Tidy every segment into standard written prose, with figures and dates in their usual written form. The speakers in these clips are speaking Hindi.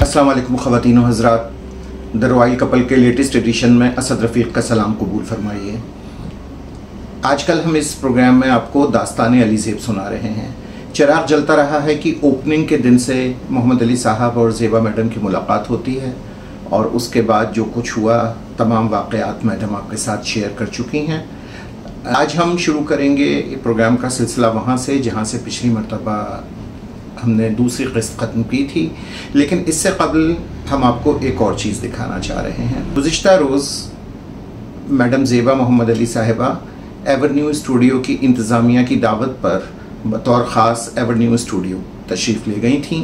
अस्सलाम वालेकुम ख़वातीन व हज़रात, द रॉयल कपल के लेटेस्ट एडिशन में असद रफ़ीक़ का सलाम कबूल फरमाइए। आजकल हम इस प्रोग्राम में आपको दास्तान अली ज़ेब सुना रहे हैं। चिराग जलता रहा है कि ओपनिंग के दिन से मोहम्मद अली साहब और ज़ेबा मैडम की मुलाकात होती है और उसके बाद जो कुछ हुआ तमाम वाक़यात मैडम आपके साथ शेयर कर चुकी हैं। आज हम शुरू करेंगे प्रोग्राम का सिलसिला वहाँ से जहाँ से पिछली मरतबा हमने दूसरी किस्त ख़त्म की थी, लेकिन इससे कबल हम आपको एक और चीज़ दिखाना चाह रहे हैं। गुज़िश्ता रोज़ मैडम ज़ेबा मोहम्मद अली साहिबा एवरन्यू स्टूडियो की इंतज़ामिया की दावत पर बतौर ख़ास एवरन्यू स्टूडियो तशरीफ़ ले गई थीं,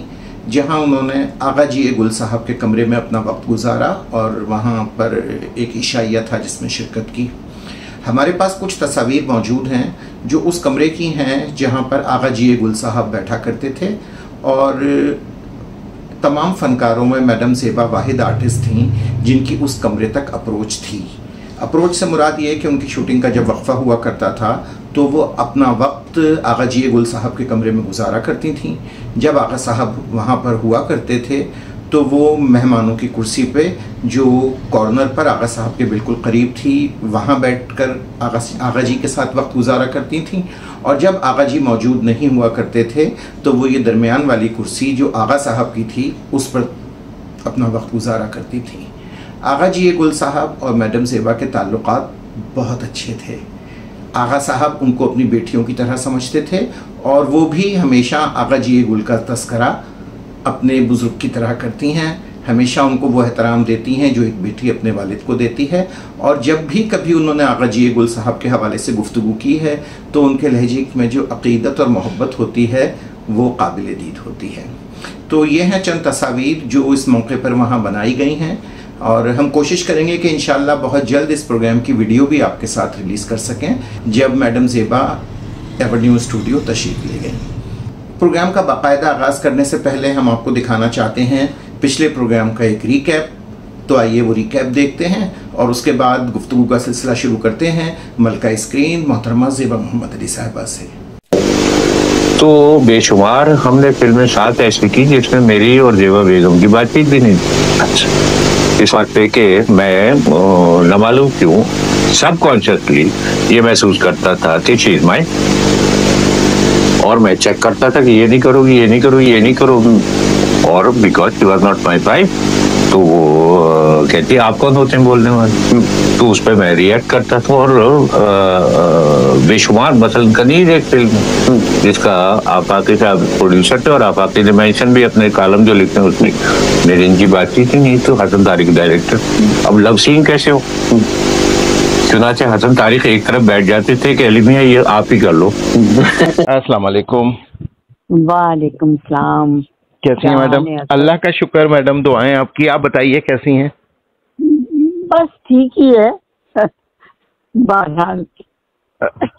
जहां उन्होंने आगा जी गुल साहब के कमरे में अपना वक्त गुजारा और वहां पर एक इशाइया था जिसमें शिरकत की। हमारे पास कुछ तस्वीर मौजूद हैं जो उस कमरे की हैं जहां पर आगा जी गुल साहब बैठा करते थे और तमाम फ़नकारों में मैडम ज़ेबा वाहिद आर्टिस्ट थीं जिनकी उस कमरे तक अप्रोच थी। अप्रोच से मुराद ये है कि उनकी शूटिंग का जब वक्फ़ा हुआ करता था तो वो अपना वक्त आगा जी गुल साहब के कमरे में गुजारा करती थीं। जब आगा साहब वहाँ पर हुआ करते थे तो वो मेहमानों की कुर्सी पे जो कॉर्नर पर आगा साहब के बिल्कुल करीब थी वहाँ बैठकर आगा जी के साथ वक्त गुजारा करती थीं, और जब आगा जी मौजूद नहीं हुआ करते थे तो वो ये दरमियान वाली कुर्सी जो आगा साहब की थी उस पर अपना वक्त गुजारा करती थी। आगा जी गुल साहब और मैडम ज़ेबा के ताल्लुकात बहुत अच्छे थे। आगा साहब उनको अपनी बेटियों की तरह समझते थे और वो भी हमेशा आगा जी गुल का तस्करा अपने बुज़ुर्ग की तरह करती हैं। हमेशा उनको वो एहतराम देती हैं जो एक बेटी अपने वालिद को देती है, और जब भी कभी उन्होंने आगा जी गुल साहब के हवाले से गुफ्तगू की है तो उनके लहजे में जो अक़ीदत और मोहब्बत होती है वो काबिल दीद होती है। तो ये हैं चंद तस्वीर जो इस मौके पर वहाँ बनाई गई हैं, और हम कोशिश करेंगे कि इंशाअल्लाह बहुत जल्द इस प्रोग्राम की वीडियो भी आपके साथ रिलीज़ कर सकें जब मैडम ज़ेबा एवरन्यू स्टूडियो तशरीफ़ ले गई। प्रोग्राम का बाकायदा आगाज़ करने से पहले हम आपको दिखाना चाहते हैं पिछले प्रोग्राम का एक रिकैप। तो आइए वो रिकैप देखते हैं और उसके बाद गुफ्तगू का सिलसिला शुरू करते हैं मलका स्क्रीन मोहतरमा ज़ेबा मोहम्मद अली साहिबा से। तो बेशुमार हमने फिल्में साथ ऐसी की जिसमें मेरी और ज़ेबा बेगम की बातचीत भी नहीं। अच्छा, इस बात पे कि मैं न मालूम क्यों सबकॉन्शियसली ये महसूस करता था कि शी इज माइन, और मैं चेक करता था कि ये नहीं करोगी, ये नहीं करोगी, ये नहीं करोगी, और because she was not my wife तो वो कहती आप कौन होते हैं बोलने वाले, तो उस पर मैं रिएक्ट करता था। और बेशुमार मसलन कनीज एक फिल्म जिसका आफाकी साहब प्रोड्यूसर थे और आफाकी ने मेंशन भी अपने कॉलम जो लिखते हैं उसमें मेरी इनकी बातचीत ही नहीं, तो हसन तारिक डायरेक्टर। अब लव सीन कैसे हो, चुनाचे हसन तारिक एक तरफ बैठ जाते थे कि अली मियां ये आप ही कर लो। अस्सलाम वालेकुम। वालेकुम सलाम। कैसी हैं मैडम? अल्लाह का शुक्र मैडम, दुआएं आपकी। आप बताइए कैसी हैं? बस ठीक ही है बहरहाल।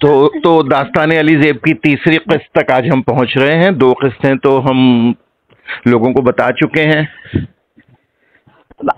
तो दास्तान अली ज़ेब की तीसरी किस्त तक आज हम पहुंच रहे हैं। 2 किस्तें तो हम लोगों को बता चुके हैं।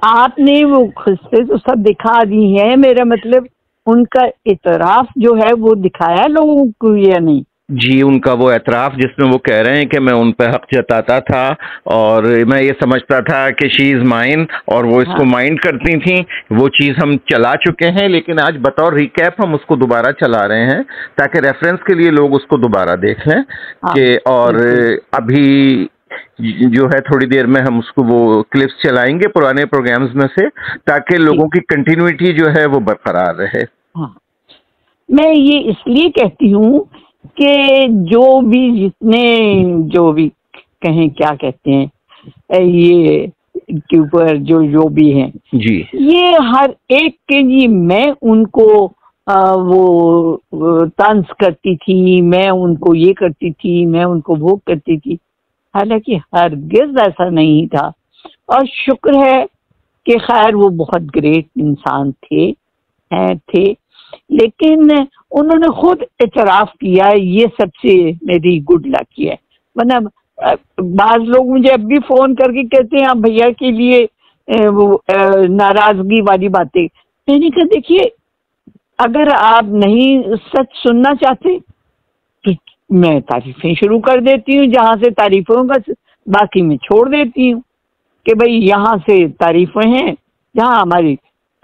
आपने वो किस्तें तो सब दिखा दी हैं, मेरा मतलब उनका इतराफ जो है वो दिखाया लोगों को या नहीं? जी, उनका वो एतराफ़ जिसमें वो कह रहे हैं कि मैं उन पर हक जताता था और मैं ये समझता था कि शी इज़ माइन और वो इसको माइंड करती थी, वो चीज़ हम चला चुके हैं, लेकिन आज बतौर रिकैप हम उसको दोबारा चला रहे हैं ताकि रेफरेंस के लिए लोग उसको दोबारा देख लें कि और अभी जो है थोड़ी देर में हम उसको वो क्लिप्स चलाएंगे पुराने प्रोग्राम्स में से ताकि लोगों की कंटिन्यूटी जो है वो बरकरार रहे। मैं ये इसलिए कहती हूँ कि जो भी कहें क्या कहते हैं ये के ऊपर जो भी हैं जी, ये हर एक के लिए मैं उनको वो तंज करती थी, मैं उनको ये करती थी, मैं उनको वो करती थी, हालांकि हरगिज़ ऐसा नहीं था। और शुक्र है कि खैर वो बहुत ग्रेट इंसान थे, लेकिन उन्होंने खुद इतराफ़ किया, ये सबसे मेरी गुड लक है। वरना बाज लोग मुझे अब भी फ़ोन करके कहते हैं आप भैया के लिए वो नाराज़गी वाली बातें। मैंने कहा देखिए अगर आप नहीं सच सुनना चाहते तो मैं तारीफ़ें शुरू कर देती हूँ, जहाँ से तारीफ़ों का बाकी मैं छोड़ देती हूँ कि भाई यहाँ से तारीफें हैं, यहाँ हमारी,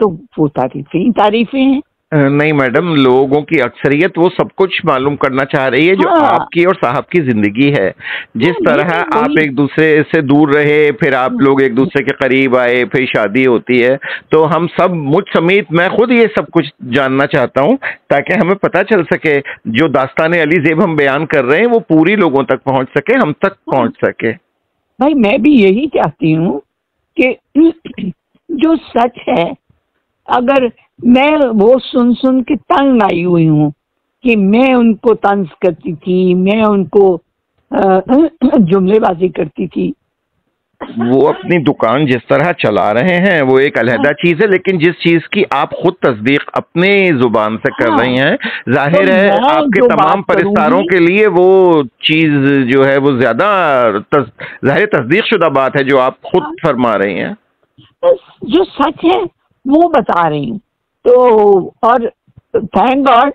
तो वो तारीफें ही तारीफें हैं। नहीं मैडम, लोगों की अक्सरियत वो सब कुछ मालूम करना चाह रही है जो आपकी और साहब की जिंदगी है। जिस तरह आप एक दूसरे से दूर रहे, फिर आप लोग एक दूसरे के करीब आए, फिर शादी होती है, तो हम सब, मुझ समेत मैं खुद ये सब कुछ जानना चाहता हूँ ताकि हमें पता चल सके जो दास्तान अली ज़ेब हम बयान कर रहे हैं वो पूरी लोगों तक पहुँच सके, हम तक पहुँच सके। भाई मैं भी यही चाहती हूँ कि जो सच है, अगर मैं वो सुन के तंग आई हुई हूँ कि मैं उनको तंज करती थी, मैं उनको जुमलेबाजी करती थी। वो अपनी दुकान जिस तरह चला रहे हैं वो एक अलहदा चीज है, लेकिन जिस चीज की आप खुद तस्दीक अपने जुबान से कर रही हैं, जाहिर है आपके तमाम परिस्तारों के लिए वो चीज जो है वो ज्यादा जाहिर तस्दीक शुदा बात है जो आप खुद फरमा रही हैं। जो सच है वो बता रही हूँ। तो और थैंक गॉड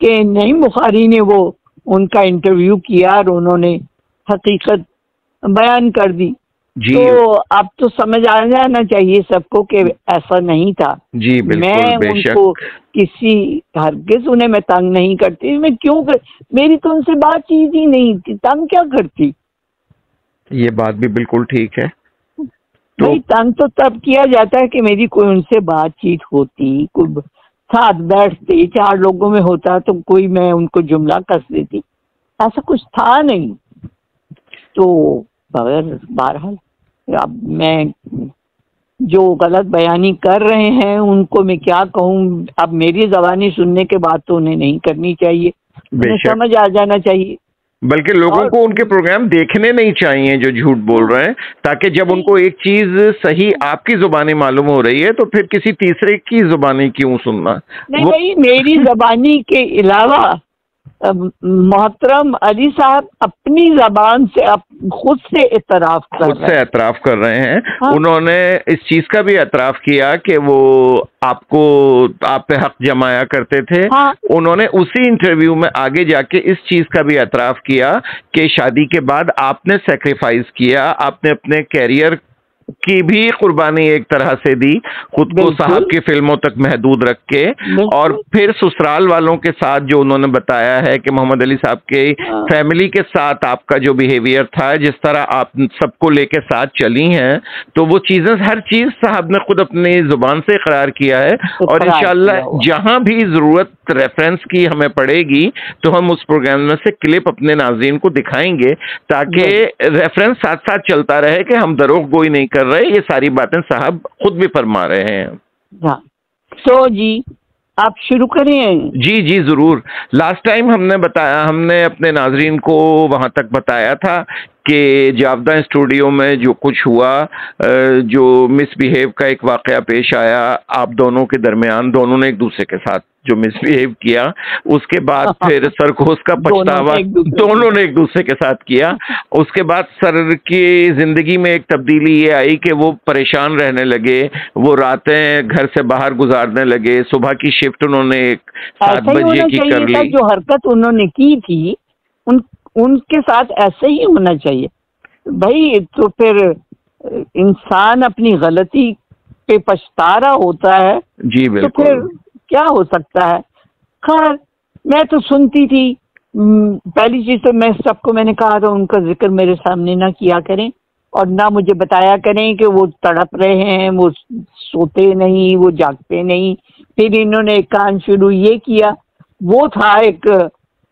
कि नईम बुखारी ने वो उनका इंटरव्यू किया और उन्होंने हकीकत बयान कर दी। जी। तो अब तो समझ आ जाना चाहिए सबको कि ऐसा नहीं था। जी बिल्कुल, मैं उनको किसी हरगिज उन्हें मैं तंग नहीं करती। मैं क्यों मेरी तो उनसे बातचीत ही नहीं थी, तंग क्या करती। ये बात भी बिल्कुल ठीक है। नहीं, तंग तो तब किया जाता है कि मेरी कोई उनसे बातचीत होती, कोई साथ बैठते, 4 लोगों में होता तो कोई मैं उनको जुमला कस देती, ऐसा कुछ था नहीं। तो बहरहाल अब मैं जो गलत बयानी कर रहे हैं उनको मैं क्या कहूँ, अब मेरी ज़बानी सुनने के बाद तो उन्हें नहीं करनी चाहिए, उन्हें समझ आ जाना चाहिए। बल्कि लोगों को उनके प्रोग्राम देखने नहीं चाहिए जो झूठ बोल रहे हैं, ताकि जब उनको एक चीज सही आपकी जुबानी मालूम हो रही है तो फिर किसी तीसरे की जुबानी क्यों सुनना। नहीं, मेरी जुबानी के अलावा मोहतरम अली साहब अपनी जबान से खुद से एतराफ कर रहे हैं। हाँ। उन्होंने इस चीज का भी एतराफ किया कि वो आप पे हक जमाया करते थे। हाँ। उन्होंने उसी इंटरव्यू में आगे जाके इस चीज का भी एतराफ किया कि शादी के बाद आपने सेक्रीफाइस किया, आपने अपने कैरियर की भी कुर्बानी एक तरह से दी, खुद को साहब की फिल्मों तक महदूद रख के, और फिर ससुराल वालों के साथ जो उन्होंने बताया है कि मोहम्मद अली साहब के फैमिली के साथ आपका जो बिहेवियर था, जिस तरह आप सबको लेके साथ चली हैं, तो वो चीजें हर चीज साहब ने खुद अपनी जुबान से इकरार किया है। और इंशाल्लाह जहां भी जरूरत रेफरेंस की हमें पड़ेगी तो हम उस प्रोग्राम में से क्लिप अपने नाज़रीन को दिखाएंगे ताकि रेफरेंस साथ साथ चलता रहे कि हम दरोग गोई नहीं कर रहे, ये सारी बातें साहब खुद भी फरमा रहे हैं। तो जी आप शुरू करें। जी जी जरूर। लास्ट टाइम हमने अपने नाजरीन को वहां तक बताया था कि जावदा स्टूडियो में जो कुछ हुआ, जो मिसबिहेव का एक वाकया पेश आया आप दोनों के दरमियान, दोनों ने एक दूसरे के साथ जो मिसबिहेव किया, उसके बाद फिर सरकोस का पछतावा दोनों ने एक दूसरे के साथ किया। उसके बाद सर की जिंदगी में एक तब्दीली ये आई कि वो परेशान रहने लगे, वो रातें घर से बाहर गुजारने लगे, सुबह की शिफ्ट उन्होंने 7 बजे की कर ली। जो हरकत उन्होंने की थी उनके साथ ऐसे ही होना चाहिए भाई। तो फिर इंसान अपनी गलती पे पछता रहा होता है। जी बिल्कुल। तो फिर क्या हो सकता है। खैर मैं तो सुनती थी, पहली चीज तो मैं सबको मैंने कहा था उनका जिक्र मेरे सामने ना किया करें और ना मुझे बताया करें कि वो तड़प रहे हैं, वो सोते नहीं, वो जागते नहीं। फिर इन्होंने एक काम शुरू ये किया, वो था एक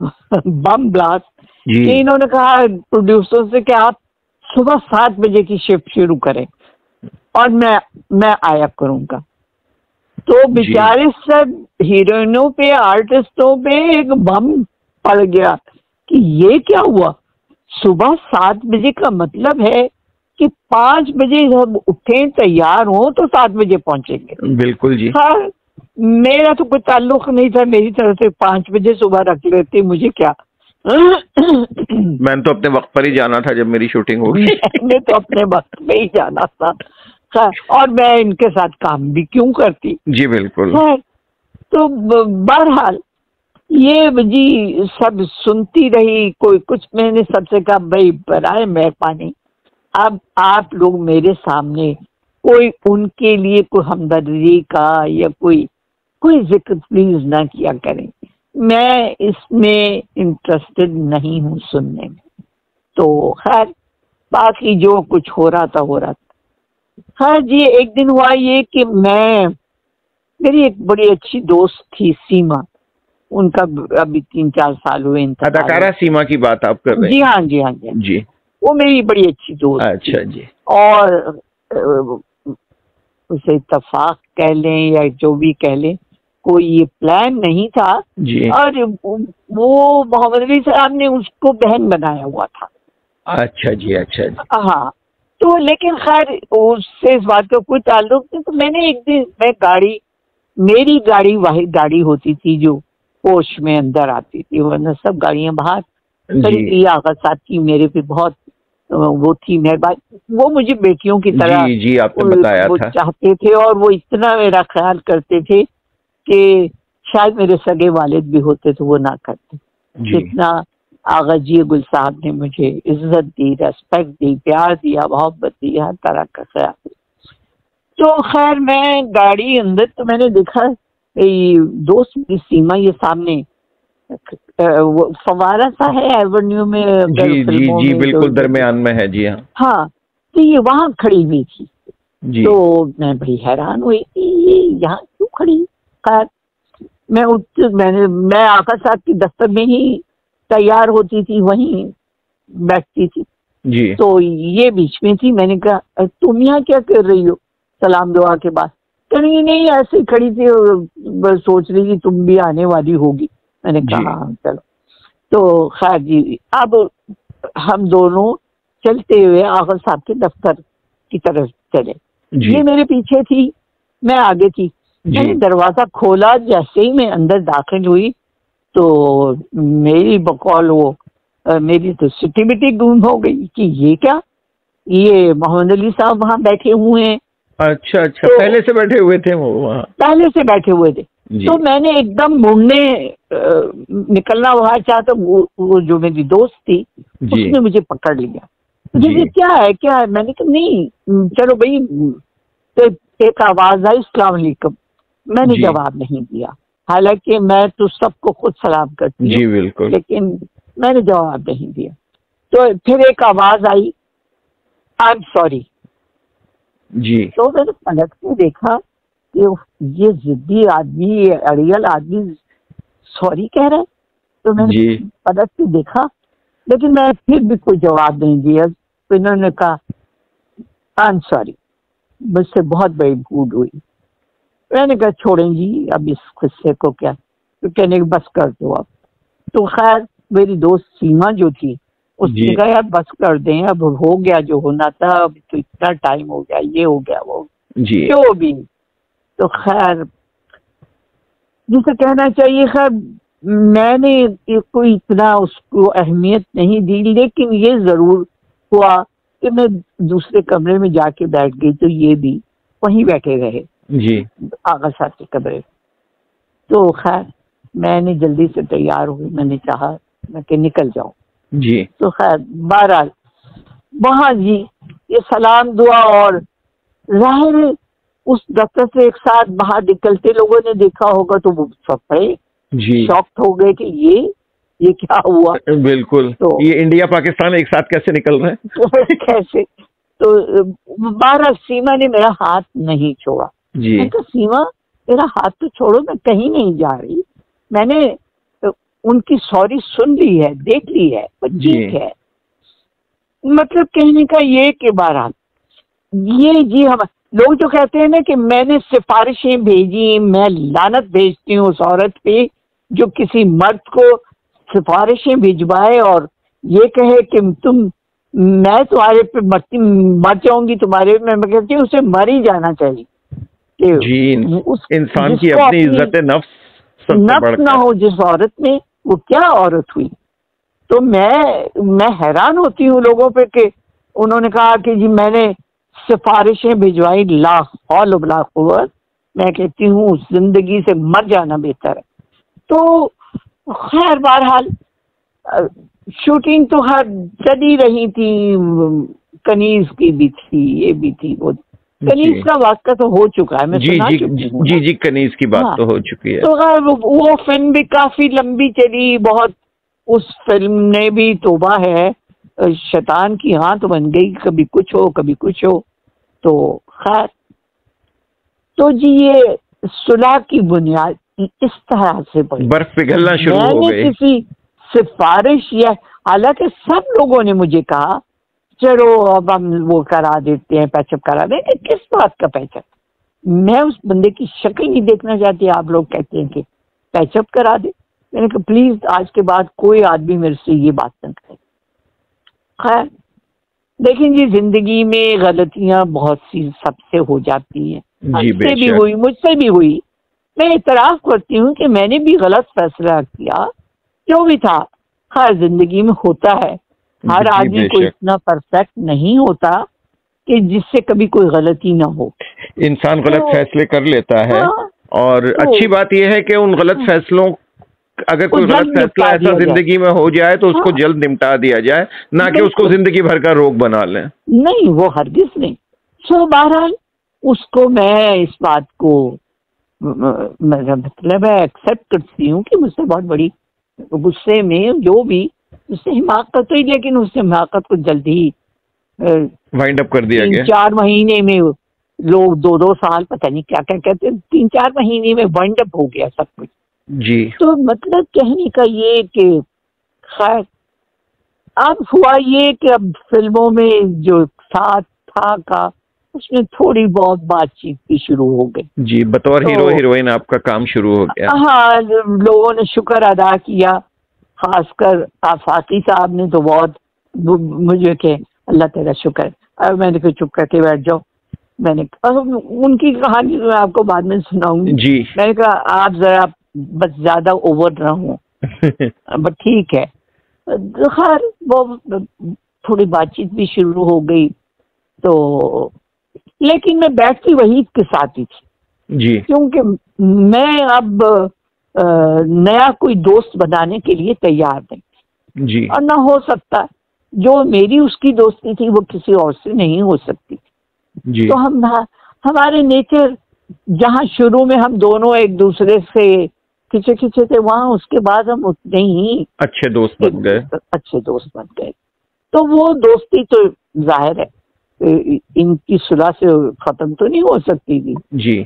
बम ब्लास्ट कि इन्होंने कहा प्रोड्यूसर से कि आप सुबह 7 बजे की शिफ्ट शुरू करें और मैं आया करूंगा। तो बेचारे सब हीरोइनों पे, आर्टिस्टों पे एक बम पड़ गया कि ये क्या हुआ। सुबह 7 बजे का मतलब है कि 5 बजे जब उठे तैयार हो तो 7 बजे पहुंचेंगे। बिल्कुल जी। हाँ, मेरा तो कोई ताल्लुक नहीं था, मेरी तरफ से 5 बजे सुबह रख लेते, मुझे क्या। मैंने तो अपने वक्त पर ही जाना था जब मेरी शूटिंग होगी। मैंने तो अपने वक्त में ही जाना था और मैं इनके साथ काम भी क्यों करती। जी बिल्कुल। तो बहरहाल ये जी सब सुनती रही, कोई कुछ, मैंने सबसे कहा भाई बराए मेहरबानी अब आप लोग मेरे सामने कोई उनके लिए कोई हमदर्दी का या कोई जिक्र प्लीज ना किया करें, मैं इसमें इंटरेस्टेड नहीं हूँ सुनने में। तो खैर बाकी जो कुछ हो रहा था। खैर जी एक दिन हुआ ये कि मेरी एक बड़ी अच्छी दोस्त थी सीमा, उनका अभी 3-4 साल हुए इंतकाल। अदाकारा सीमा की बात आप कर रहे हैं? जी हाँ जी। वो मेरी बड़ी अच्छी दोस्त अच्छा थी। जी। और उसे इत्तेफाक कह लें या जो भी कह लें, कोई ये प्लान नहीं था जी। और वो मोहम्मद अली साहब ने उसको बहन बनाया हुआ था। अच्छा जी। हाँ, तो लेकिन खैर उससे इस बात का कोई ताल्लुक नहीं। तो मैंने एक दिन मेरी गाड़ी वाहिद गाड़ी होती थी जो पोश में अंदर आती थी, वरना सब गाड़ियां बाहर खड़ी थी। आगा साहब की मेरे पे बहुत वो थी मेहरबानी, वो मुझे बेटियों की तरह जी आपने बताया था चाहते थे और वो इतना मेरा ख्याल करते थे कि शायद मेरे सगे वालिद भी होते तो वो ना करते। जितना आगा जी गुल साहब ने मुझे इज्जत दी, रेस्पेक्ट दी, प्यार दिया, मोहब्बत दी, हर तरह का ख्याल। तो खैर मैं गाड़ी अंदर, तो मैंने देखा दोस्त मेरी सीमा ये सामने फवारा सा है एवेन्यू में, जी बिल्कुल दरमियान में है। जी हाँ, तो ये वहां खड़ी हुई थी जी। तो मैं बड़ी हैरान हुई ये यहाँ क्यों खड़ी। खैर मैं आका साहब की दफ्तर में ही तैयार होती थी, वहीं बैठती थी जी। तो ये बीच में थी। मैंने कहा तुम यहाँ क्या कर रही हो सलाम दुआ के बाद? कहीं नहीं, ऐसे ही खड़ी थी, बस सोच रही थी तुम भी आने वाली होगी। मैंने कहा हाँ चलो। तो खैर जी अब हम दोनों चलते हुए आगा साहब के दफ्तर की तरफ चले। ये मेरे पीछे थी, मैं आगे थी। मैंने दरवाजा खोला, जैसे ही मैं अंदर दाखिल हुई तो मेरी बकौल वो मेरी तो सिक्योरिटी गुम हो गई कि ये क्या, ये मोहम्मद अली साहब वहाँ बैठे हुए हैं। अच्छा तो पहले से बैठे हुए थे वो वहाँ? पहले से बैठे हुए थे। तो मैंने एकदम मुड़ने निकलना वहां चाहा तो वो जो मेरी दोस्त थी उसने मुझे पकड़ लिया। मुझे क्या है? मैंने कहा नहीं चलो भाई। तो एक आवाज आई अस्सलाम वालेकुम। मैंने जवाब नहीं दिया, हालांकि मैं तो सबको खुद सलाम करती हूँ बिल्कुल, लेकिन मैंने जवाब नहीं दिया। तो फिर एक आवाज आई आई एम सॉरी जी। तो मैंने पलट के देखा कि ये जिद्दी आदमी, ये अड़ियल आदमी सॉरी कह रहा है। तो मैंने पलट के देखा, लेकिन मैं फिर भी कोई जवाब नहीं दिया। तो इन्होंने कहा आई एम सॉरी, मुझसे बहुत बड़ी भूल हुई। मैंने कहा छोड़ें जी अब इस किस्से को, क्या तो कहने की बस कर दो अब। तो खैर मेरी दोस्त सीमा जो थी उसने कहा यार बस कर दें, अब हो गया जो होना था, अब तो इतना टाइम हो गया, ये हो गया वो जो भी। तो खैर जिसे कहना चाहिए, खैर मैंने कोई इतना उसको अहमियत नहीं दी, लेकिन ये जरूर हुआ कि मैं दूसरे कमरे में जाके बैठ गई तो ये भी वहीं बैठे रहे जी आगा साहब के कमरे। तो खैर मैंने जल्दी से तैयार हुई, मैंने चाहा मैं कि निकल जाऊं जी। तो खैर बहरहाल वहां जी ये सलाम दुआ और जाहिर उस दफ्तर से एक साथ बाहर निकलते लोगों ने देखा होगा तो वो सब बड़े शॉक्ड हो गए कि ये क्या हुआ। बिल्कुल तो ये इंडिया पाकिस्तान एक साथ कैसे निकल रहे हैं कैसे। तो बहरहाल सीमा ने मेरा हाथ नहीं छोड़ा जी। मैं तो सीमा मेरा हाथ तो छोड़ो, मैं कहीं नहीं जा रही। मैंने उनकी सॉरी सुन ली है, देख ली है, ठीक है। मतलब कहने का ये कि बहरहाल ये जी हम लोग जो कहते हैं ना कि मैंने सिफारिशें भेजी, मैं लानत भेजती हूँ उस औरत पे जो किसी मर्द को सिफारिशें भिजवाए और ये कहे कि मैं तुम्हारे पे मर जाऊंगी तुम्हारे। मैं कहती हूँ उसे मर ही जाना चाहिए जी। उस इंसान की अपनी इज्जत नफ्स ना हो जिस औरत में, वो क्या औरत हुई। तो मैं हैरान होती हूँ लोगों पे कि उन्होंने कहा कि जी मैंने सिफारिशें भिजवाई, ला हौल वला कुव्वत। मैं कहती हूँ जिंदगी से मर जाना बेहतर है। तो खैर बहरहाल शूटिंग तो हर चली रही थी, कनीज की भी थी, ये भी थी, वो कनीज का वाक़या तो हो चुका है, मैं सुना चुकी हूँ। जी कनीज की बात तो हो चुकी है। तो वो फिल्म भी काफी लंबी चली बहुत, उस फिल्म ने भी तौबा है शैतान की हाथ बन गई, कभी कुछ हो कभी कुछ हो। तो खैर, तो जी ये सुलह की बुनियाद इस तरह से पड़ी, बर्फ पिघलना शुरू हो गई। किसी सिफारिश या, हालांकि सब लोगों ने मुझे कहा चलो अब हम वो करा देते हैं, पैचअप करा देंगे। किस बात का पैचअप? मैं उस बंदे की शक्ल नहीं देखना चाहती, आप लोग कहते हैं कि पैचअप करा दे। मैंने कहा प्लीज आज के बाद कोई आदमी मेरे से ये बात न करे। खैर लेकिन जी जिंदगी में गलतियां बहुत सी सबसे हो जाती हैं, मुझसे भी हुई, मुझसे भी हुई। मैं इतराफ करती हूँ कि मैंने भी गलत फैसला किया, जो भी था। हर जिंदगी में होता है, हर आदमी को इतना परफेक्ट नहीं होता कि जिससे कभी कोई गलती ना हो। इंसान गलत फैसले कर लेता है। और अच्छी बात यह है कि उन गलत फैसलों, अगर कोई गलत फैसला ऐसा जिंदगी में हो जाए तो उसको जल्द निपटा दिया जाए, ना कि उसको जिंदगी भर का रोग बना लें। नहीं, वो हरगिज नहीं। सो बहरहाल उसको मैं इस बात को मतलब मैं एक्सेप्ट करती हूँ कि मुझसे बहुत बड़ी गुस्से में जो भी उससे हिमाकत हुई, लेकिन उससे हिमाकत को जल्दी वाइंड अप कर दिया गया। 3-4 महीने में लोग 2-2 साल पता नहीं क्या क्या कहते हैं, 3-4 महीने में वाइंड अप हो गया सब कुछ जी। तो मतलब कहने का ये कि खैर अब हुआ ये कि अब फिल्मों में जो साथ था का उसमें थोड़ी बहुत बातचीत भी शुरू हो गई जी। बतौर हीरो हीरोइन आपका काम शुरू हो गया। हाँ, लोगों ने शुक्र अदा किया, खासकर आफाकी साहब ने तो बहुत मुझे के अल्लाह तेरा शुक्र। अब मैंने कहा चुप करके बैठ जाओ। मैंने उनकी कहानी मैं आपको बाद में सुनाऊंगी जी। मैंने कहा आप जरा बस ज्यादा ओवर ना हो बट ठीक है। खैर वो थोड़ी बातचीत भी शुरू हो गई, तो लेकिन मैं बैठती वही के साथ ही थी जी, क्योंकि मैं अब नया कोई दोस्त बनाने के लिए तैयार नहीं जी। और ना हो सकता, जो मेरी उसकी दोस्ती थी वो किसी और से नहीं हो सकती जी। तो हमारे नेचर जहाँ शुरू में हम दोनों एक दूसरे से खिंचे थे, वहाँ उसके बाद हम उतने ही अच्छे दोस्त बन गए। तो वो दोस्ती तो जाहिर है इनकी सुलह से खत्म तो नहीं हो सकती थी जी।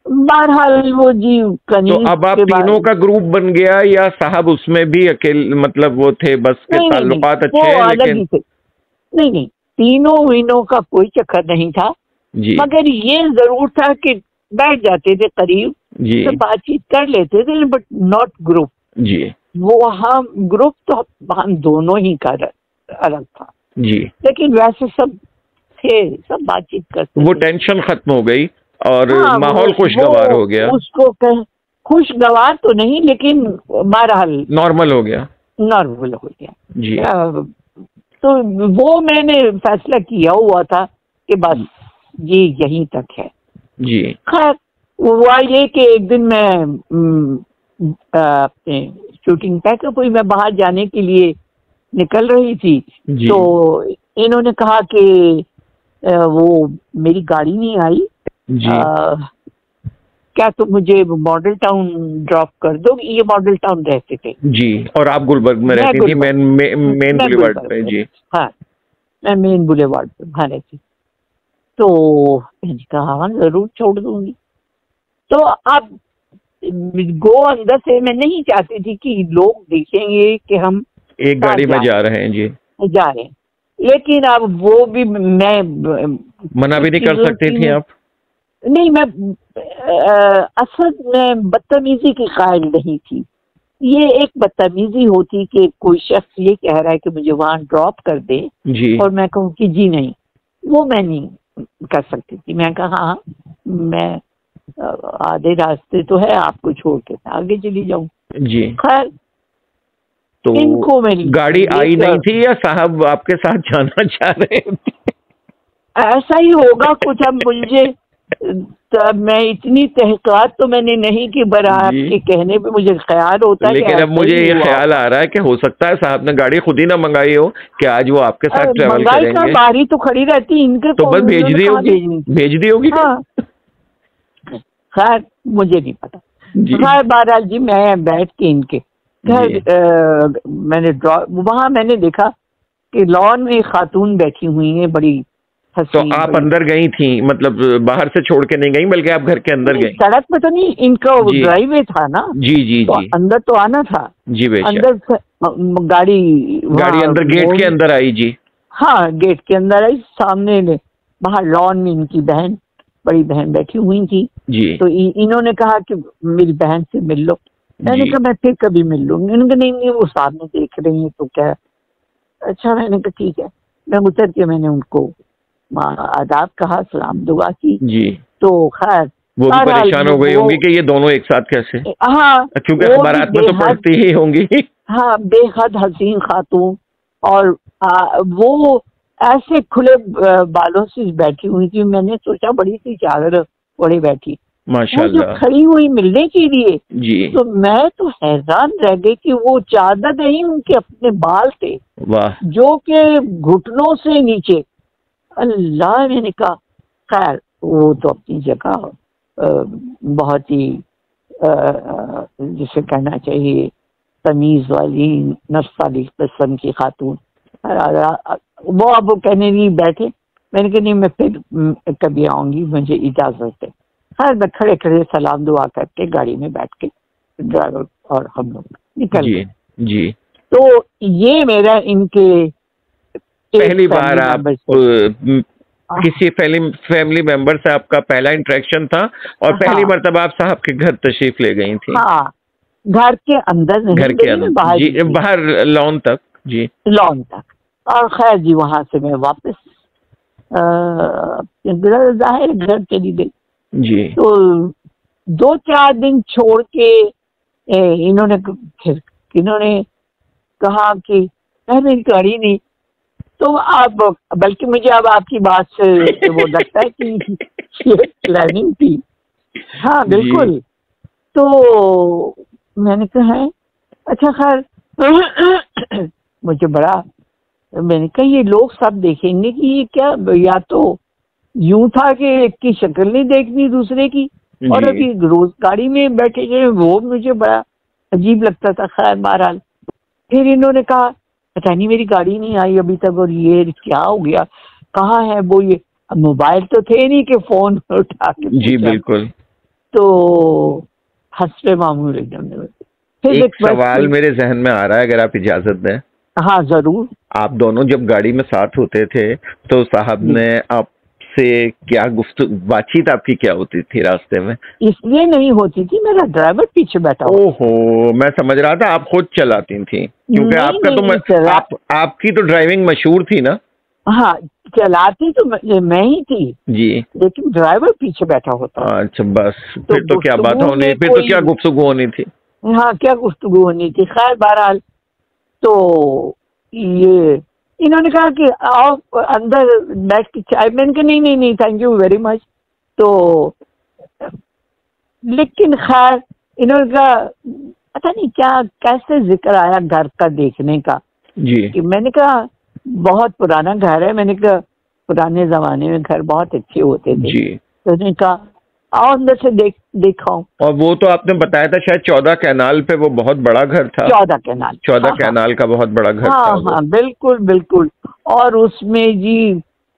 बहरहाल वो जी तो अब आप तीनों का ग्रुप बन गया या साहब उसमें भी अकेले मतलब वो थे बस के ताल्लुकात अच्छे हैं लेकिन नहीं तीनों का कोई चक्कर नहीं था जी। मगर ये जरूर था कि बैठ जाते थे करीब जी, तो बातचीत कर लेते थे बट नॉट ग्रुप जी। वो हम ग्रुप तो हम दोनों ही का अलग था जी, लेकिन वैसे सब थे, सब बातचीत करते वो थे। टेंशन खत्म हो गई और माहौल खुशगवार हो गया। उसको खुशगवार तो नहीं लेकिन बहरहाल नॉर्मल हो गया जी। तो वो मैंने फैसला किया हुआ था कि बस ये यहीं तक है जी। खैर हुआ ये कि एक दिन मैं अपने शूटिंग पैकअप हुई, मैं बाहर जाने के लिए निकल रही थी तो इन्होंने कहा कि वो मेरी गाड़ी नहीं आई जी। क्या तुम मुझे मॉडल टाउन ड्रॉप कर दो? ये मॉडल टाउन रहते थे जी और आप गुलबर्ग में रहती थी मेन बुलेवार्ड पे जी। हाँ मैं मेन बुलेवार्ड पे वहाँ रहती। तो मैंने कहा हाँ जरूर छोड़ दूंगी। तो अब गो अंदर से मैं नहीं चाहती थी कि लोग देखेंगे कि हम एक गाड़ी में जा रहे हैं जी, जा रहे हैं, लेकिन अब वो भी मैं मना भी नहीं कर सकती थी आप? नहीं, मैं असल में बदतमीजी की कायल नहीं थी। ये एक बदतमीजी होती कि कोई शख्स ये कह रहा है कि मुझे वहां ड्रॉप कर दे जी। और मैं कहूँ कि जी नहीं, वो मैं नहीं कर सकती थी। मैं कहा हाँ मैं आधे रास्ते तो है, आपको छोड़ के आगे चली जाऊं जी। खैर तो इनको मेरी गाड़ी आई नहीं थी या साहब आपके साथ जाना चाह रहे थे? ऐसा ही होगा कुछ। अब मुझे तब मैं इतनी तहकीकात तो मैंने नहीं की, पर आपके कहने पे मुझे ख्याल होता है। लेकिन अब मुझे ये ख्याल आ रहा है कि हो सकता है साहब ने गाड़ी खुद ही ना मंगाई हो कि आज वो आपके साथ ट्रेवल करेंगे। बारी तो खड़ी रहती इनके, तो बस भेज दी होगी। हाँ। खैर मुझे नहीं पता। खैर बहरहाल जी मैं बैठ के इनके खैर मैंने वहां मैंने देखा कि लॉन में खातून बैठी हुई है बड़ी। तो आप अंदर गई थी, मतलब बाहर से छोड़ के नहीं गई बल्कि आप घर के अंदर गई? सड़क पे तो नहीं, इनका ड्राइववे था ना। जी जी तो जी। अंदर तो आना था जी बेशक। अंदर गाड़ी अंदर गेट के अंदर आई जी। हाँ गेट के अंदर आई, सामने बाहर लॉन में इनकी बहन, बड़ी बहन बैठी हुई थी जी। तो इन्होंने कहा कि मेरी बहन से मिल लो। मैंने कहा मैं फिर कभी मिल लूंगी। इन्होंने कहा नहीं वो सामने देख रही है तो क्या। अच्छा मैंने कहा ठीक है। मैं उतर के मैंने उनको आदाब कहा, सलाम दुआ की जी। तो खैर वो भी परेशान हो गई होंगी कि ये दोनों एक साथ कैसे। हाँ क्योंकि अखबारात में तो पढ़ती ही होंगी। हाँ बेहद हसीन खातून, और वो ऐसे खुले बालों से बैठी हुई थी। मैंने सोचा बड़ी सी चादर ओढ़े बैठी माशाल्लाह खड़ी हुई मिलने के लिए जी। तो मैं तो हैरान रह गई कि वो चादर नहीं, उनके अपने बाल थे। वाह। जो कि घुटनों से नीचे। अल्लाह, मैंने कहा खैर वो तो अपनी जगह बहुत ही जिसे कहना चाहिए तमीज वाली नफ्स वाली किस्म की खातून। वो अब कहने नहीं बैठे। मैंने कहा नहीं मैं फिर कभी आऊंगी, मुझे इजाजत है। खैर मैं खड़े खड़े सलाम दुआ करके गाड़ी में बैठ के ड्राइवर और हम लोग निकल गए जी। तो ये मेरा इनके पहली बार आप किसी फैमिली मेंबर से आपका पहला इंटरेक्शन था और पहली मर्तबा आप साहब के घर तशरीफ ले गई थी। हाँ, घर के अंदर नहीं, घर के अंदर बाहर लॉन तक जी, लॉन तक। और खैर जी वहां से मैं वापस जाहिर घर चली गई जी। तो 2-4 दिन छोड़ के इन्होंने कहा कि मेरी गाड़ी नहीं। तो आप बल्कि मुझे अब आपकी बात से वो लगता है कि ये प्लानिंग थी। हाँ बिल्कुल। तो मैंने कहा है अच्छा खैर मुझे बड़ा, मैंने कहा ये लोग सब देखेंगे कि ये क्या, या तो यूं था कि एक की शक्ल नहीं देखनी दूसरे की, और अभी रोज गाड़ी में बैठे गए, वो मुझे बड़ा अजीब लगता था। खैर बहरहाल फिर इन्होंने कहा पता नहीं मेरी गाड़ी नहीं आई अभी तक, और ये क्या हो गया, कहाँ है वो, ये मोबाइल तो थे नहीं कि फोन उठा के। जी बिल्कुल। तो हंसते मामूल एकदम। फिर एक सवाल मेरे जहन में आ रहा है अगर आप इजाजत दें। हाँ जरूर। आप दोनों जब गाड़ी में साथ होते थे तो साहब ने आपसे क्या बातचीत आपकी क्या होती थी रास्ते में? इसलिए नहीं होती थी, मेरा ड्राइवर पीछे बैठा। ओहो, मैं समझ रहा था आप खुद चलाती थी, क्योंकि आपका तो आपकी तो ड्राइविंग मशहूर थी ना। हाँ चलाती तो मैं ही थी जी, लेकिन ड्राइवर पीछे बैठा होता। अच्छा बस फिर तो क्या बात होनी, फिर तो क्या गुफ्तगू होनी थी। हाँ क्या गुफ्तगू होनी थी। खैर बहरहाल तो ये इन्होंने कहा कि आओ अंदर बैठ के चाय। मैंने कहा नहीं थैंक यू वेरी मच। तो लेकिन खैर इन्होंने कहा पता नहीं क्या कैसे जिक्र आया घर का देखने का जी। कि मैंने कहा बहुत पुराना घर है। मैंने कहा पुराने जमाने में घर बहुत अच्छे होते थे जी। तो उन्होंने कहा आओ अंदर से दिखाऊं। और वो तो आपने बताया था शायद 14 कैनाल पे वो बहुत बड़ा घर था। 14 कैनाल का बहुत बड़ा घर था। हाँ बिल्कुल बिल्कुल। और उसमें जी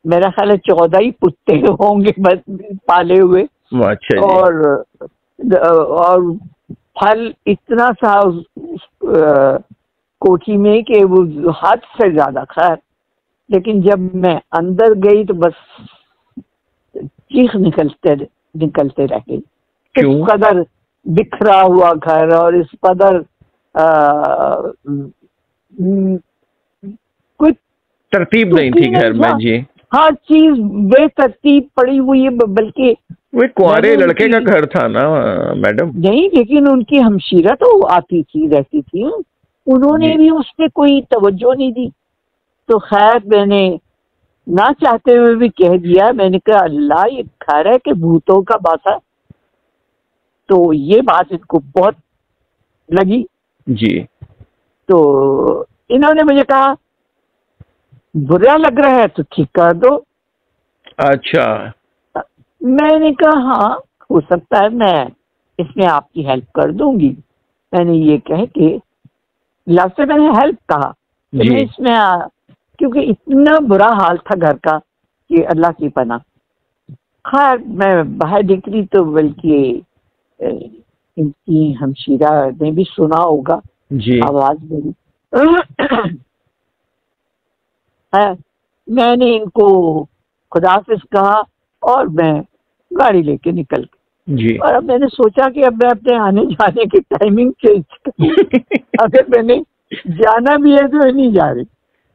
मेरा ख्याल है 14 ही कुत्ते होंगे बस पाले हुए। अच्छा जी। और फल इतना सा कोठी में कि वो हद से ज्यादा। खैर लेकिन जब मैं अंदर गई तो बस चीख निकलते रह गई। इस कदर बिखरा हुआ घर और इस कदर कुछ तरतीब नहीं थी घर में जी। हर चीज बेतरतीब पड़ी हुई है। बल्कि वो कुंवारे लड़के का घर था ना मैडम? नहीं, लेकिन उनकी हमशीरा तो आती थी रहती थी, उन्होंने भी उस पर कोई तवज्जो नहीं दी। तो खैर मैंने ना चाहते हुए भी कह दिया। मैंने कहा अल्लाह, ये घर है कि भूतों का बासा। तो ये बात इनको बहुत लगी जी। तो इन्होंने मुझे कहा बुरा लग रहा है तो ठीक कर दो। अच्छा। मैंने कहा हाँ हो सकता है, मैं इसमें आपकी हेल्प कर दूंगी। मैंने ये कह के लास्ट में मैंने हेल्प कहा कि मैं इसमें क्योंकि इतना बुरा हाल था घर का कि अल्लाह की पनाह। खैर मैं बाहर निकली तो बल्कि इनकी हमशीरा ने भी सुना होगा जी। आवाज मेरी। मैंने इनको खुदाफिज कहा और मैं गाड़ी लेके निकल गई। जी। और अब मैंने सोचा कि अब मैं अपने आने जाने की टाइमिंग चेंज करूं। अगर मैंने जाना भी है तो नहीं जा रही,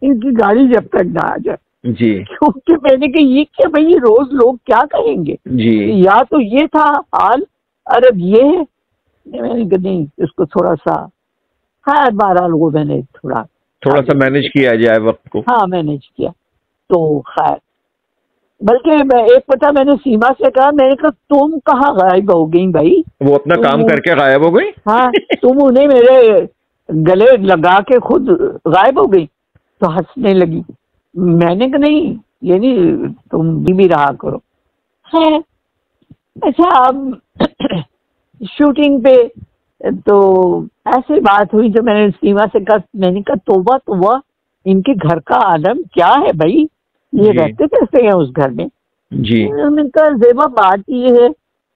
इनकी गाड़ी जब तक ना आ जाए। जी। क्योंकि मैंने कहा ये क्या भाई, रोज लोग क्या कहेंगे जी। या तो ये था हाल, अरे ये है। मैंने कहा नहीं, इसको थोड़ा सा खैर 12 लोगों मैंने थोड़ा सा मैनेज किया जाए वक्त को। हाँ मैनेज किया। तो खैर बल्कि एक पता मैंने सीमा से कहा, मैंने कहा तुम कहाँ गायब हो गई भाई? वो अपना काम करके गायब हो गई। हाँ तुम उन्हें मेरे गले लगा के खुद गायब हो गई। तो हंसने लगी। मैंने कहा नहीं ये नहीं, तुम भी रहा करो। है अच्छा। अब शूटिंग पे तो ऐसे बात हुई तो मैंने सीमा से कहा, मैंने कहा तोबा तोबा, इनके घर का आलम क्या है भाई, ये रहते कैसे हैं उस घर में? जी। उन्होंने कहा जेबा बात ये है,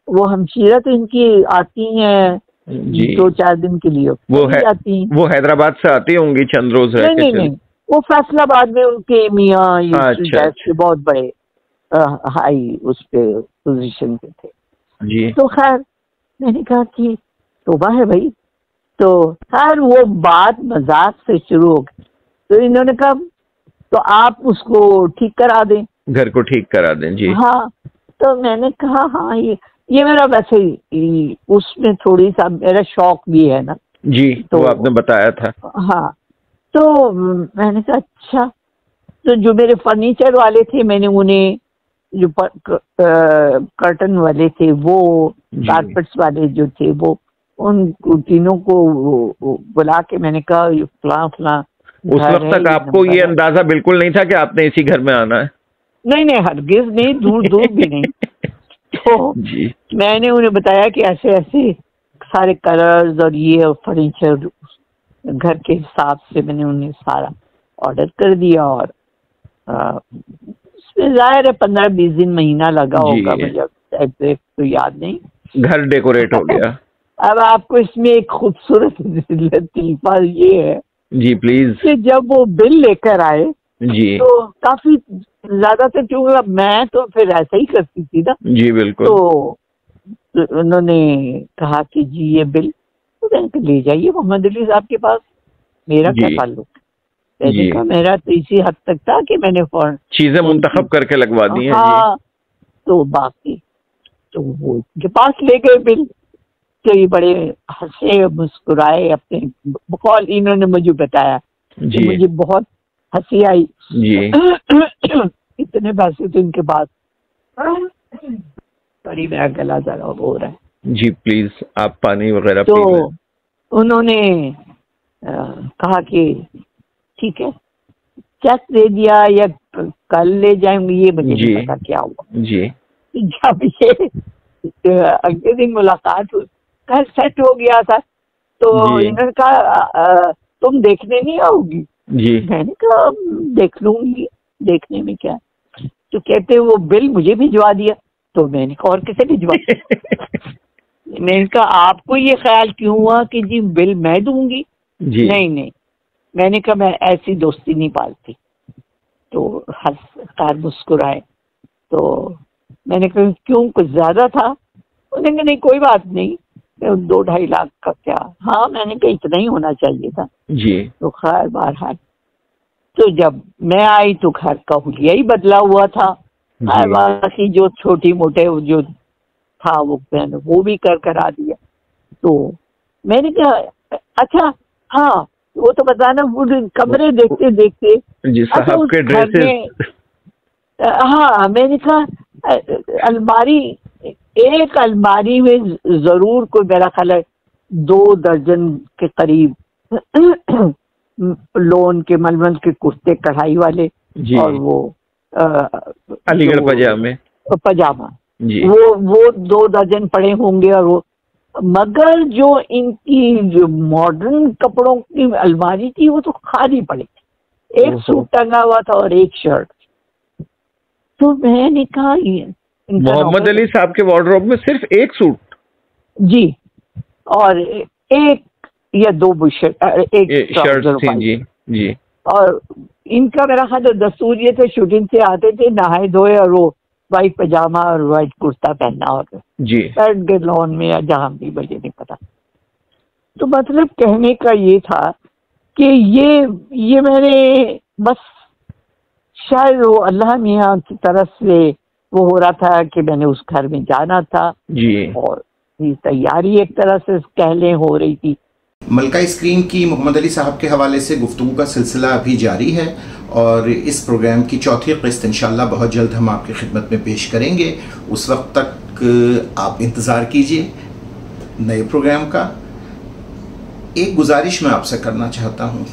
वो हमशीरा तो इनकी आती हैं 2-4 दिन के लिए, वो हैदराबाद से आती होंगी, चंद रोज रह के। नहीं, वो फैसलाबाद में उनके मियाँ अच्छा। बहुत बड़े हाई उस पे पोजीशन पे थे। जी। तो खैर मैंने कहा कि तोबा है भाई। तो खैर वो बात मजाक से शुरू हो गई। तो इन्होंने कहा तो आप उसको ठीक करा दें, घर को ठीक करा दें। जी। हाँ। तो मैंने कहा हाँ ये मेरा वैसे ही उसमें थोड़ी सा मेरा शौक भी है ना। जी। तो वो आपने बताया था। हाँ। तो मैंने कहा अच्छा। तो जो मेरे फर्नीचर वाले थे मैंने उन्हें, जो कर्टन वाले थे वो, कारपेट्स वाले जो थे वो, उन तीनों को बुला के मैंने कहा फलां उस वक्त तक आपको ये अंदाजा बिल्कुल नहीं था कि आपने इसी घर में आना है? नहीं, हरगिज नहीं, दूर भी नहीं। तो जी। मैंने उन्हें बताया कि ऐसे ऐसे सारे कलर्स और ये फर्नीचर घर के हिसाब से मैंने उन्हें सारा ऑर्डर कर दिया। और इसमें जाहिर है 15-20 दिन महीना लगा होगा, मुझे एग्जैक्ट तो याद नहीं। घर डेकोरेट हो गया। अब आपको इसमें एक खूबसूरत लतीफा ये है जी प्लीज, कि जब वो बिल लेकर आए जी तो काफी ज्यादा था, क्योंकि अब मैं तो फिर ऐसा ही करती थी ना। जी बिल्कुल। तो उन्होंने कहा कि जी ये बिल, तो मैंने ले जाइए मोहम्मद अली साहब के पास, मेरा क्या ताल्लुक? मैंने कहा मेरा तो इसी हद तक था कि मैंने चीजें मुंतखब करके लगवा दी हैं। हाँ। तो बाकी तो वो उनके पास ले गए बिल। तो ये बड़े हंसे मुस्कुराए अपने बकौल, इन्होंने मुझे बताया कि मुझे बहुत हंसी आई जी। इतने पैसे तो इनके पास। बड़ी मेरा गला जरा हो रहा है। जी प्लीज आप पानी वगैरह तो उन्होंने कहा कि ठीक है चेक दे दिया या कल ले जाएंगे, ये मुझे नहीं पता क्या हुआ जी। जब ये अगले दिन मुलाकात हुई, कल सेट हो गया था, तो इन्होंने कहा तुम देखने नहीं आओगी? जी। मैंने कहा देख लूंगी, देखने में क्या। तो कहते वो बिल मुझे भिजवा दिया। तो मैंने कहा और किसे भिजवा? मैंने कहा आपको ये ख्याल क्यों हुआ कि जी बिल मैं दूंगी? नहीं, मैंने कहा मैं ऐसी दोस्ती नहीं पालती। तो हंस मुस्कुराए। तो मैंने कहा क्यों कुछ ज्यादा था? उन्होंने कहा नहीं कोई बात नहीं, 2-2.5 लाख का क्या। हाँ मैंने कहा इतना ही होना चाहिए था जी। तो खैर बहरहाल, तो जब मैं आई तो घर का हुलिया ही बदला हुआ था। बाकी जो छोटी मोटे जो था वो मैंने वो भी करा दिया। तो मैंने कहा अच्छा हाँ वो तो बताना, वो कमरे देखते देखते जी साहब के ड्रेसेस हाँ, मैंने कहा अलमारी, एक अलमारी में जरूर कोई मेरा ख्याल है 2 दर्जन के करीब लोन के मलमल के कुर्ते कढ़ाई वाले और वो अलीगढ़ पजामा वो 2 दर्जन पड़े होंगे। और वो मगर जो इनकी जो मॉडर्न कपड़ों की अलमारी थी वो तो खाली पड़ी, एक सूट टंगा हुआ था और एक शर्ट। तो मैंने कहा मोहम्मद अली साहब के वार्डरोब में सिर्फ एक सूट जी, और एक या 2 बुशर्ट, एक शर्ट थी जी। और इनका मेरा ख्याल दस्तूर ये थे, शूटिंग से आते थे नहाए धोए और वो वाइट पजामा और वाइट कुर्ता पहनना और बैठ गए लॉन में या जहां भी, मुझे नहीं पता। तो मतलब कहने का ये था कि ये मैंने बस शायद वो अल्लाह मियाँ की तरफ से वो हो रहा था कि मैंने उस घर में जाना था जी, और ये तैयारी एक तरह से कह लें हो रही थी। मलका स्क्रीन की मोहम्मद अली साहब के हवाले से गुफ्तगू का सिलसिला अभी जारी है और इस प्रोग्राम की चौथी किस्त इंशाल्लाह बहुत जल्द हम आपकी खिदमत में पेश करेंगे। उस वक्त तक आप इंतज़ार कीजिए नए प्रोग्राम का। एक गुजारिश मैं आपसे करना चाहता हूँ,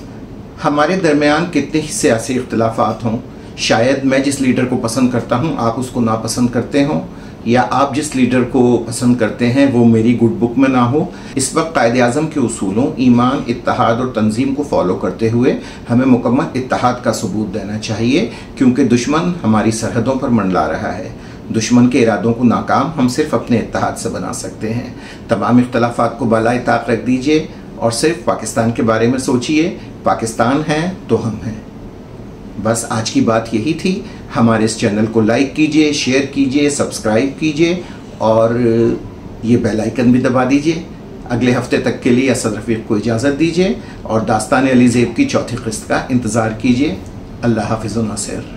हमारे दरमियान कितने ही सियासी इख्तिलाफात हों, शायद मैं जिस लीडर को पसंद करता हूँ आप उसको नापसंद करते हों, या आप जिस लीडर को पसंद करते हैं वो मेरी गुड बुक में ना हो। इस वक्त कायदे आज़म के उसूलों, ईमान, इत्तेहाद और तंजीम को फॉलो करते हुए हमें मुकम्मल इत्तेहाद का सबूत देना चाहिए, क्योंकि दुश्मन हमारी सरहदों पर मंडला रहा है। दुश्मन के इरादों को नाकाम हम सिर्फ अपने इत्तेहाद से बना सकते हैं। तमाम इख्तलाफात को बालाए ताक रख दीजिए और सिर्फ पाकिस्तान के बारे में सोचिए। पाकिस्तान है तो हम हैं। बस आज की बात यही थी। हमारे इस चैनल को लाइक कीजिए, शेयर कीजिए, सब्सक्राइब कीजिए और ये बेल आइकन भी दबा दीजिए। अगले हफ्ते तक के लिए असद रफ़ीक को इजाज़त दीजिए और दास्तान अली ज़ेब की चौथी किस्त का इंतज़ार कीजिए। अल्लाह हाफ़िज़ व नासिर।